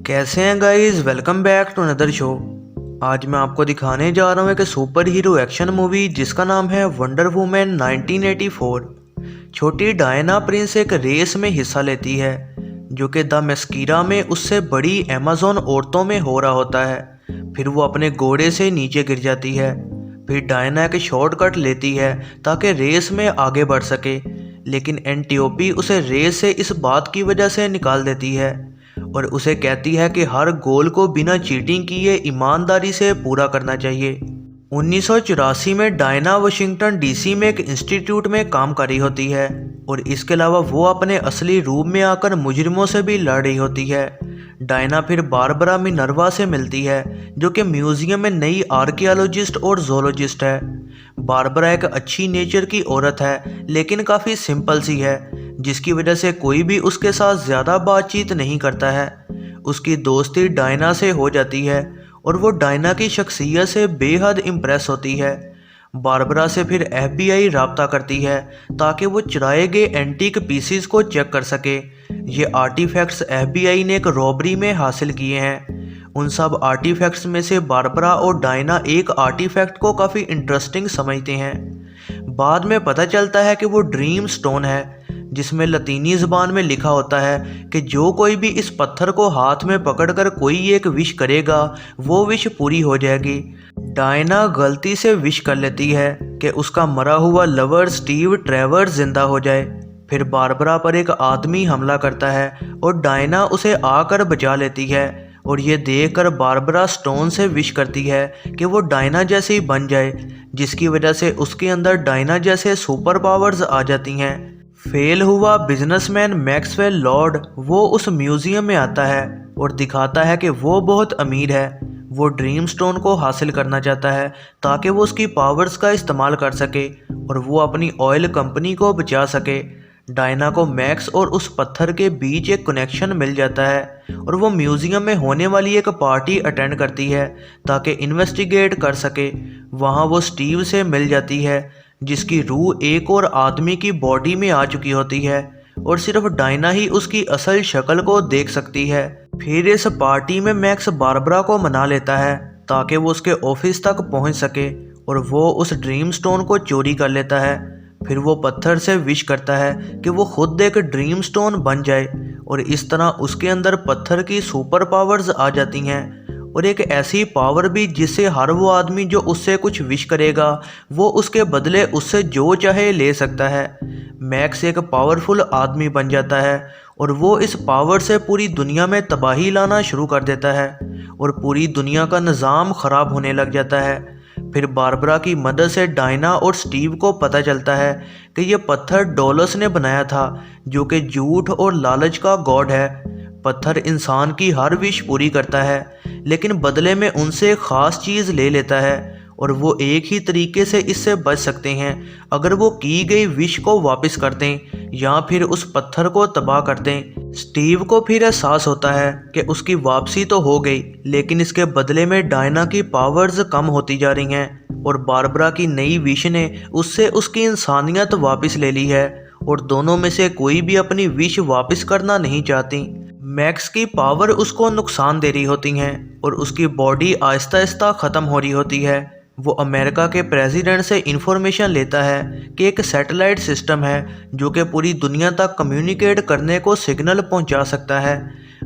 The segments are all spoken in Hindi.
कैसे हैं guys. Welcome back to another show. आज मैं आपको दिखाने जा रहा हूँ एक सुपर हीरो एक्शन मूवी जिसका नाम है वंडर वुमेन 1984। छोटी डायना प्रिंस एक रेस में हिस्सा लेती है जो कि द मेस्कीरा में उससे बड़ी अमेज़न औरतों में हो रहा होता है। फिर वो अपने घोड़े से नीचे गिर जाती है। फिर डायना एक शॉर्टकट लेती है ताकि रेस में आगे बढ़ सके, लेकिन एंटियोपी उसे रेस से इस बात की वजह से निकाल देती है और उसे कहती है कि हर गोल को बिना चीटिंग किए ईमानदारी से पूरा करना चाहिए। 1984 में डायना वाशिंगटन डीसी में एक इंस्टीट्यूट में काम कर रही होती है और इसके अलावा वो अपने असली रूप में आकर मुजरिमों से भी लड़ रही होती है। डायना फिर बारबरा मिनर्वा से मिलती है जो कि म्यूजियम में नई आर्कियोलॉजिस्ट और जोलॉजिस्ट है। बारबरा एक अच्छी नेचर की औरत है लेकिन काफ़ी सिंपल सी है, जिसकी वजह से कोई भी उसके साथ ज़्यादा बातचीत नहीं करता है। उसकी दोस्ती डायना से हो जाती है और वो डायना की शख्सियत से बेहद इम्प्रेस होती है। बारबरा से फिर एफबीआई राब्ता करती है ताकि वो चुराए गए एंटीक पीसीज को चेक कर सके। ये आर्टिफैक्ट्स एफबीआई ने एक रॉबरी में हासिल किए हैं। उन सब आर्टिफैक्ट्स में से बारबरा और डायना एक आर्टिफैक्ट को काफ़ी इंटरेस्टिंग समझते हैं। बाद में पता चलता है कि वो ड्रीम स्टोन है, जिसमें लतीनी ज़बान में लिखा होता है कि जो कोई भी इस पत्थर को हाथ में पकड़कर कोई एक विश करेगा वो विश पूरी हो जाएगी। डायना गलती से विश कर लेती है कि उसका मरा हुआ लवर स्टीव ट्रेवर जिंदा हो जाए। फिर बारबरा पर एक आदमी हमला करता है और डायना उसे आकर बचा लेती है और ये देखकर बारबरा स्टोन से विश करती है कि वो डायना जैसे ही बन जाए, जिसकी वजह से उसके अंदर डायना जैसे सुपर पावर्स आ जाती हैं। फेल हुआ बिजनेसमैन मैक्सवेल लॉर्ड वो उस म्यूजियम में आता है और दिखाता है कि वो बहुत अमीर है। वो ड्रीम स्टोन को हासिल करना चाहता है ताकि वो उसकी पावर्स का इस्तेमाल कर सके और वो अपनी ऑयल कंपनी को बचा सके। डायना को मैक्स और उस पत्थर के बीच एक कनेक्शन मिल जाता है और वो म्यूजियम में होने वाली एक पार्टी अटेंड करती है ताकि इन्वेस्टिगेट कर सके। वहाँ वो स्टीव से मिल जाती है जिसकी रूह एक और आदमी की बॉडी में आ चुकी होती है और सिर्फ डायना ही उसकी असल शक्ल को देख सकती है। फिर इस पार्टी में मैक्स बारबरा को मना लेता है ताकि वो उसके ऑफिस तक पहुंच सके और वो उस ड्रीम स्टोन को चोरी कर लेता है। फिर वो पत्थर से विश करता है कि वो खुद एक ड्रीम स्टोन बन जाए और इस तरह उसके अंदर पत्थर की सुपर पावर्स आ जाती हैं और एक ऐसी पावर भी जिससे हर वो आदमी जो उससे कुछ विश करेगा वो उसके बदले उससे जो चाहे ले सकता है। मैक्स एक पावरफुल आदमी बन जाता है और वो इस पावर से पूरी दुनिया में तबाही लाना शुरू कर देता है और पूरी दुनिया का निज़ाम ख़राब होने लग जाता है। फिर बारबरा की मदद से डायना और स्टीव को पता चलता है कि ये पत्थर डोलस ने बनाया था जो कि झूठ और लालच का गॉड है। पत्थर इंसान की हर विश पूरी करता है लेकिन बदले में उनसे एक ख़ास चीज़ ले लेता है और वो एक ही तरीके से इससे बच सकते हैं अगर वो की गई विश को वापस कर दें या फिर उस पत्थर को तबाह कर दें। स्टीव को फिर एहसास होता है कि उसकी वापसी तो हो गई लेकिन इसके बदले में डायना की पावर्स कम होती जा रही हैं और बारबरा की नई विश ने उससे उसकी इंसानियत वापस ले ली है और दोनों में से कोई भी अपनी विश वापस करना नहीं चाहती। मैक्स की पावर उसको नुकसान दे रही होती हैं और उसकी बॉडी आहिस्ता आहिस्ता ख़त्म हो रही होती है। वो अमेरिका के प्रेसिडेंट से इन्फॉर्मेशन लेता है कि एक सैटेलाइट सिस्टम है जो कि पूरी दुनिया तक कम्युनिकेट करने को सिग्नल पहुंचा सकता है।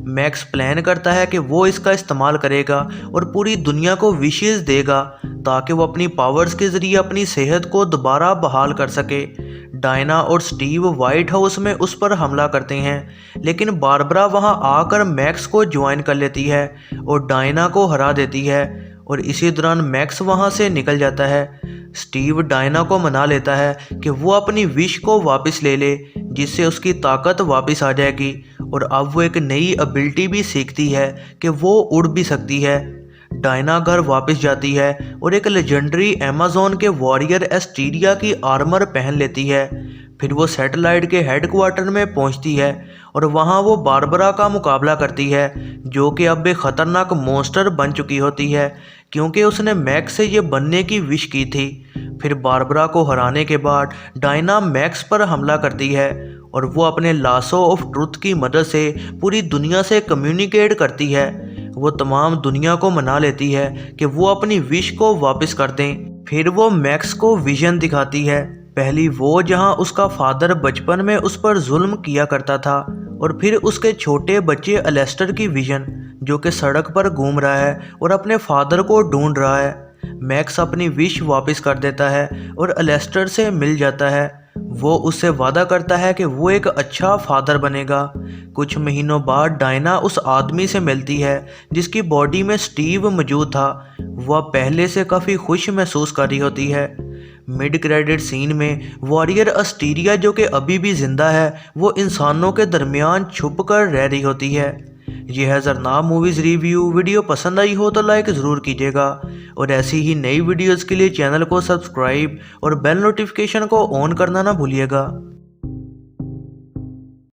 मैक्स प्लान करता है कि वो इसका इस्तेमाल करेगा और पूरी दुनिया को विशेस देगा ताकि वो अपनी पावर्स के ज़रिए अपनी सेहत को दोबारा बहाल कर सके। डायना और स्टीव वाइट हाउस में उस पर हमला करते हैं लेकिन बारबरा वहां आकर मैक्स को ज्वाइन कर लेती है और डायना को हरा देती है और इसी दौरान मैक्स वहां से निकल जाता है। स्टीव डायना को मना लेता है कि वो अपनी विश को वापस ले ले जिससे उसकी ताकत वापस आ जाएगी और अब वो एक नई एबिलिटी भी सीखती है कि वो उड़ भी सकती है। डायना घर वापस जाती है और एक लेजेंडरी अमेज़न के वॉरियर एस्टीरिया की आर्मर पहन लेती है। फिर वो सैटेलाइट के हेडक्वार्टर में पहुंचती है और वहां वो बारबरा का मुकाबला करती है जो कि अब एक ख़तरनाक मॉन्स्टर बन चुकी होती है क्योंकि उसने मैक्स से ये बनने की विश की थी। फिर बारबरा को हराने के बाद डायना मैक्स पर हमला करती है और वो अपने लासो ऑफ ट्रुथ की मदद से पूरी दुनिया से कम्युनिकेट करती है। वो तमाम दुनिया को मना लेती है कि वो अपनी विश को वापस कर दें। फिर वो मैक्स को विजन दिखाती है, पहली वो जहां उसका फादर बचपन में उस पर जुल्म किया करता था, और फिर उसके छोटे बच्चे अलेस्टर की विजन जो कि सड़क पर घूम रहा है और अपने फादर को ढूंढ रहा है। मैक्स अपनी विश वापस कर देता है और अलेस्टर से मिल जाता है। वो उससे वादा करता है कि वो एक अच्छा फादर बनेगा। कुछ महीनों बाद डायना उस आदमी से मिलती है जिसकी बॉडी में स्टीव मौजूद था। वह पहले से काफ़ी खुश महसूस कर रही होती है। मिड क्रेडिट सीन में वॉरियर अस्टीरिया जो कि अभी भी जिंदा है, वो इंसानों के दरमियान छुप कर रह रही होती है। यह है ज़रनाब मूवीज़ रिव्यू। वीडियो पसंद आई हो तो लाइक ज़रूर कीजिएगा, और ऐसी ही नई वीडियोज़ के लिए चैनल को सब्सक्राइब और बेल नोटिफिकेशन को ऑन करना ना भूलिएगा।